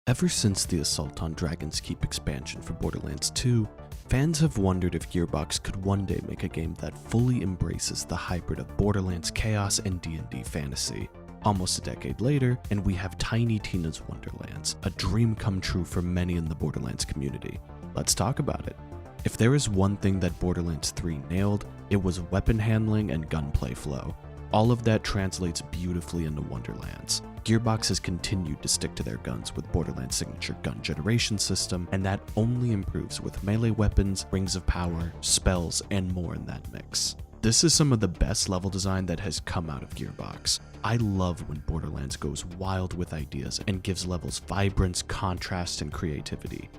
Ever since the Assault on Dragon's Keep expansion for Borderlands 2, fans have wondered if Gearbox could one day make a game that fully embraces the hybrid of Borderlands chaos and D&D fantasy. Almost a decade later, and we have Tiny Tina's Wonderlands, a dream come true for many in the Borderlands community. Let's talk about it. If there is one thing that Borderlands 3 nailed, it was weapon handling and gunplay flow. All of that translates beautifully into Wonderlands. Gearbox has continued to stick to their guns with Borderlands' signature gun generation system, and that only improves with melee weapons, rings of power, spells, and more in that mix. This is some of the best level design that has come out of Gearbox. I love when Borderlands goes wild with ideas and gives levels vibrance, contrast, and creativity.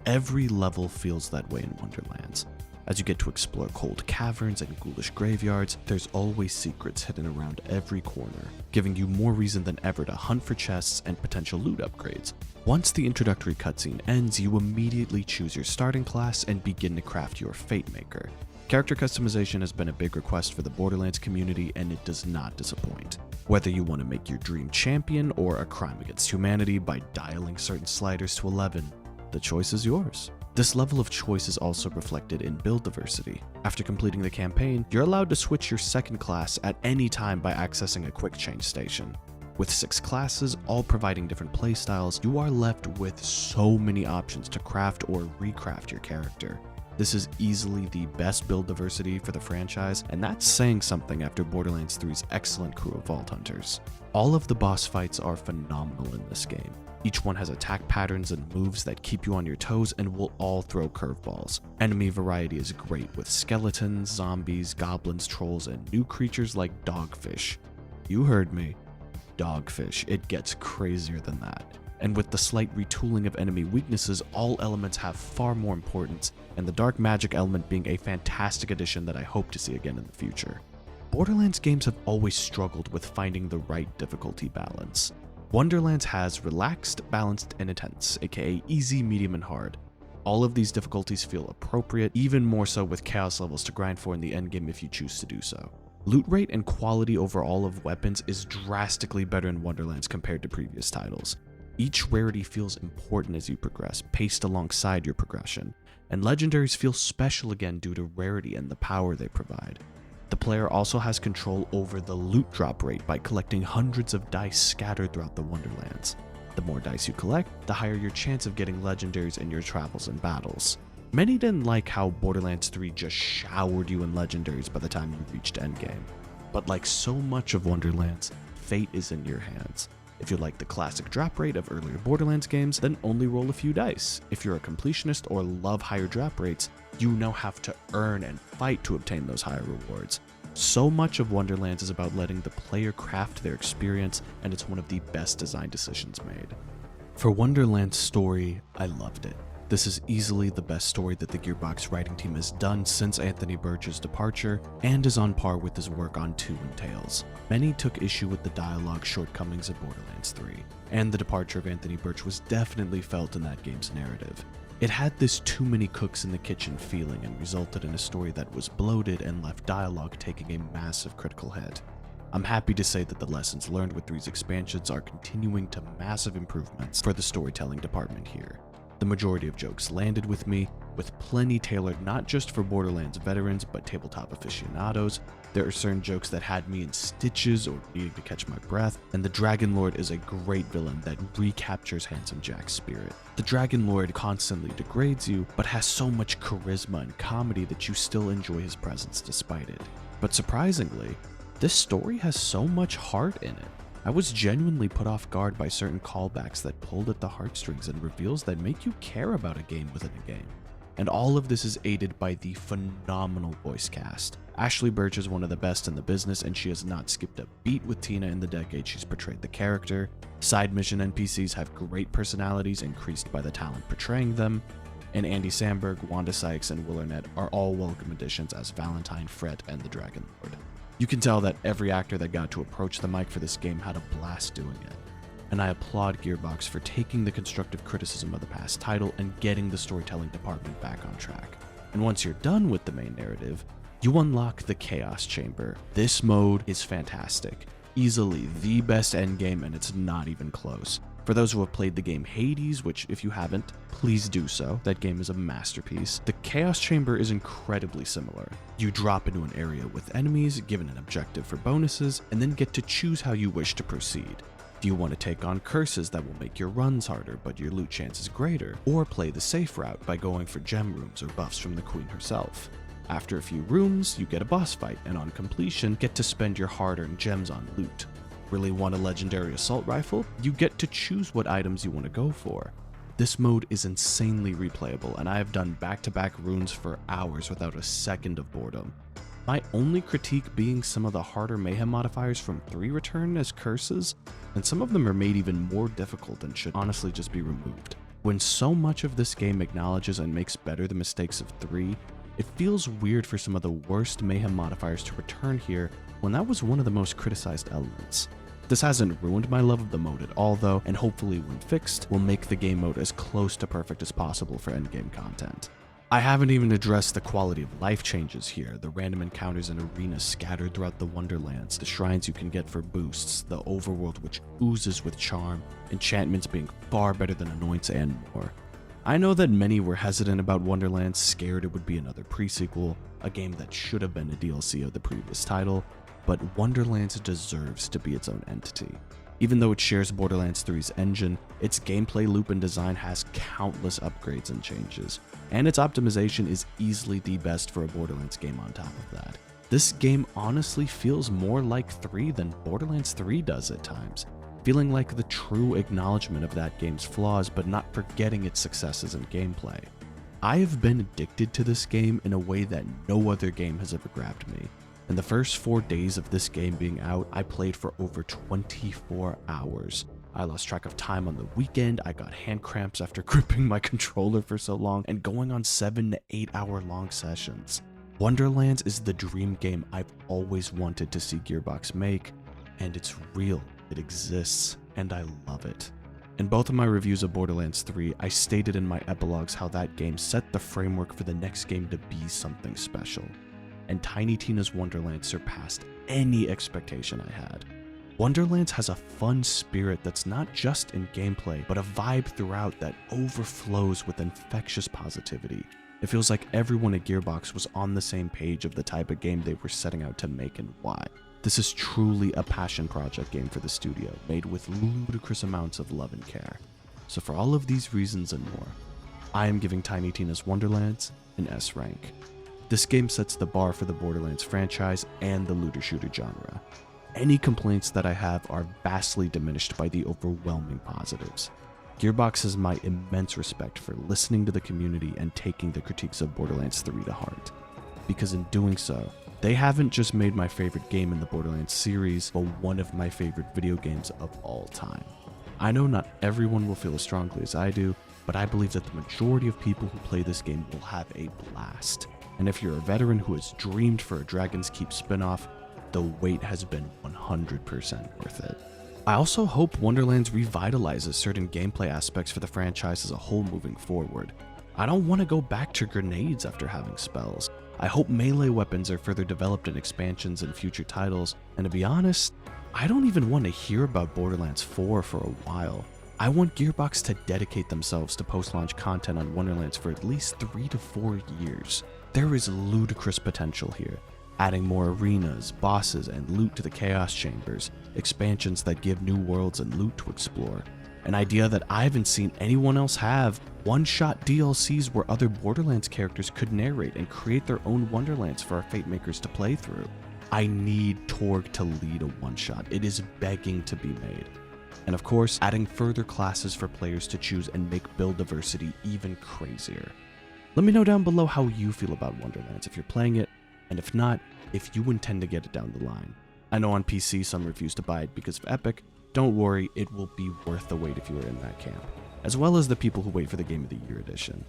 Every level feels that way in Wonderlands. As you get to explore cold caverns and ghoulish graveyards, there's always secrets hidden around every corner, giving you more reason than ever to hunt for chests and potential loot upgrades. Once the introductory cutscene ends, you immediately choose your starting class and begin to craft your Fate Maker. Character customization has been a big request for the Borderlands community, and it does not disappoint. Whether you want to make your dream champion or a crime against humanity by dialing certain sliders to 11, the choice is yours. This level of choice is also reflected in build diversity. After completing the campaign, you're allowed to switch your second class at any time by accessing a quick change station. With 6 classes, all providing different playstyles, you are left with so many options to craft or recraft your character. This is easily the best build diversity for the franchise, and that's saying something after Borderlands 3's excellent crew of Vault Hunters. All of the boss fights are phenomenal in this game. Each one has attack patterns and moves that keep you on your toes and will all throw curveballs. Enemy variety is great with skeletons, zombies, goblins, trolls, and new creatures like dogfish. You heard me. Dogfish. It gets crazier than that. And with the slight retooling of enemy weaknesses, all elements have far more importance, and the dark magic element being a fantastic addition that I hope to see again in the future. Borderlands games have always struggled with finding the right difficulty balance. Wonderlands has relaxed, balanced, and intense, aka easy, medium, and hard. All of these difficulties feel appropriate, even more so with chaos levels to grind for in the endgame if you choose to do so. Loot rate and quality overall of weapons is drastically better in Wonderlands compared to previous titles. Each rarity feels important as you progress, paced alongside your progression, and legendaries feel special again due to rarity and the power they provide. The player also has control over the loot drop rate by collecting hundreds of dice scattered throughout the Wonderlands. The more dice you collect, the higher your chance of getting legendaries in your travels and battles. Many didn't like how Borderlands 3 just showered you in legendaries by the time you reached endgame. But like so much of Wonderlands, fate is in your hands. If you like the classic drop rate of earlier Borderlands games, then only roll a few dice. If you're a completionist or love higher drop rates, you now have to earn and fight to obtain those higher rewards. So much of Wonderlands is about letting the player craft their experience, and it's one of the best design decisions made. For Wonderland's story, I loved it. This is easily the best story that the Gearbox writing team has done since Anthony Burch's departure, and is on par with his work on 2 and Tales. Many took issue with the dialogue shortcomings of Borderlands 3, and the departure of Anthony Burch was definitely felt in that game's narrative. It had this too many cooks in the kitchen feeling and resulted in a story that was bloated and left dialogue taking a massive critical hit. I'm happy to say that the lessons learned with 3's expansions are continuing to massive improvements for the storytelling department here. The majority of jokes landed with me, with plenty tailored not just for Borderlands veterans but tabletop aficionados. There are certain jokes that had me in stitches or needing to catch my breath, and the Dragon Lord is a great villain that recaptures Handsome Jack's spirit. The Dragon Lord constantly degrades you, but has so much charisma and comedy that you still enjoy his presence despite it. But surprisingly, this story has so much heart in it. I was genuinely put off guard by certain callbacks that pulled at the heartstrings and reveals that make you care about a game within a game. And all of this is aided by the phenomenal voice cast. Ashley Burch is one of the best in the business, and she has not skipped a beat with Tina in the decade she's portrayed the character. Side mission NPCs have great personalities increased by the talent portraying them, and Andy Samberg, Wanda Sykes, and Will Arnett are all welcome additions as Valentine, Fred, and the Dragon Lord. You can tell that every actor that got to approach the mic for this game had a blast doing it, and I applaud Gearbox for taking the constructive criticism of the past title and getting the storytelling department back on track. And once you're done with the main narrative, you unlock the Chaos Chamber. This mode is fantastic, easily the best endgame, and it's not even close. For those who have played the game Hades, which if you haven't, please do so, that game is a masterpiece, the Chaos Chamber is incredibly similar. You drop into an area with enemies, given an objective for bonuses, and then get to choose how you wish to proceed. Do you want to take on curses that will make your runs harder but your loot chances greater, or play the safe route by going for gem rooms or buffs from the queen herself? After a few rooms, you get a boss fight, and on completion, get to spend your hard-earned gems on loot. Really want a legendary assault rifle? You get to choose what items you want to go for. This mode is insanely replayable, and I have done back-to-back runes for hours without a second of boredom. My only critique being some of the harder mayhem modifiers from 3 return as curses, and some of them are made even more difficult and should honestly just be removed. When so much of this game acknowledges and makes better the mistakes of 3, it feels weird for some of the worst mayhem modifiers to return here when that was one of the most criticized elements. This hasn't ruined my love of the mode at all though, and hopefully when fixed, will make the game mode as close to perfect as possible for endgame content. I haven't even addressed the quality of life changes here, the random encounters and arenas scattered throughout the Wonderlands, the shrines you can get for boosts, the overworld which oozes with charm, enchantments being far better than anoints, and more. I know that many were hesitant about Wonderlands, scared it would be another pre-sequel, a game that should have been a DLC of the previous title, but Wonderlands deserves to be its own entity. Even though it shares Borderlands 3's engine, its gameplay loop and design has countless upgrades and changes, and its optimization is easily the best for a Borderlands game on top of that. This game honestly feels more like 3 than Borderlands 3 does at times, feeling like the true acknowledgement of that game's flaws but not forgetting its successes in gameplay. I have been addicted to this game in a way that no other game has ever grabbed me. In the first 4 days of this game being out, I played for over 24 hours. I lost track of time on the weekend, I got hand cramps after gripping my controller for so long, and going on 7 to 8 hour long sessions. Wonderlands is the dream game I've always wanted to see Gearbox make, and it's real, it exists, and I love it. In both of my reviews of Borderlands 3, I stated in my epilogues how that game set the framework for the next game to be something special. And Tiny Tina's Wonderlands surpassed any expectation I had. Wonderlands has a fun spirit that's not just in gameplay, but a vibe throughout that overflows with infectious positivity. It feels like everyone at Gearbox was on the same page of the type of game they were setting out to make and why. This is truly a passion project game for the studio, made with ludicrous amounts of love and care. So for all of these reasons and more, I am giving Tiny Tina's Wonderlands an S rank. This game sets the bar for the Borderlands franchise and the looter-shooter genre. Any complaints that I have are vastly diminished by the overwhelming positives. Gearbox has my immense respect for listening to the community and taking the critiques of Borderlands 3 to heart. Because in doing so, they haven't just made my favorite game in the Borderlands series, but one of my favorite video games of all time. I know not everyone will feel as strongly as I do, but I believe that the majority of people who play this game will have a blast. And if you're a veteran who has dreamed for a Dragon's Keep spin-off, the wait has been 100% worth it. I also hope Wonderlands revitalizes certain gameplay aspects for the franchise as a whole moving forward. I don't want to go back to grenades after having spells. I hope melee weapons are further developed in expansions and future titles, and to be honest, I don't even want to hear about Borderlands 4 for a while. I want Gearbox to dedicate themselves to post-launch content on Wonderlands for at least 3 to 4 years. There is ludicrous potential here, adding more arenas, bosses, and loot to the Chaos Chambers, expansions that give new worlds and loot to explore. An idea that I haven't seen anyone else have, one-shot DLCs where other Borderlands characters could narrate and create their own Wonderlands for our Fate Makers to play through. I need Torg to lead a one-shot, it is begging to be made. And of course, adding further classes for players to choose and make build diversity even crazier. Let me know down below how you feel about Wonderlands if you're playing it, and if not, if you intend to get it down the line. I know on PC some refuse to buy it because of Epic. Don't worry, it will be worth the wait if you are in that camp, as well as the people who wait for the Game of the Year edition.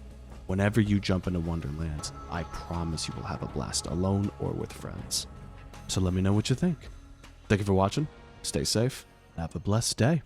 Whenever you jump into Wonderlands, I promise you will have a blast alone or with friends. So let me know what you think. Thank you for watching, stay safe, have a blessed day.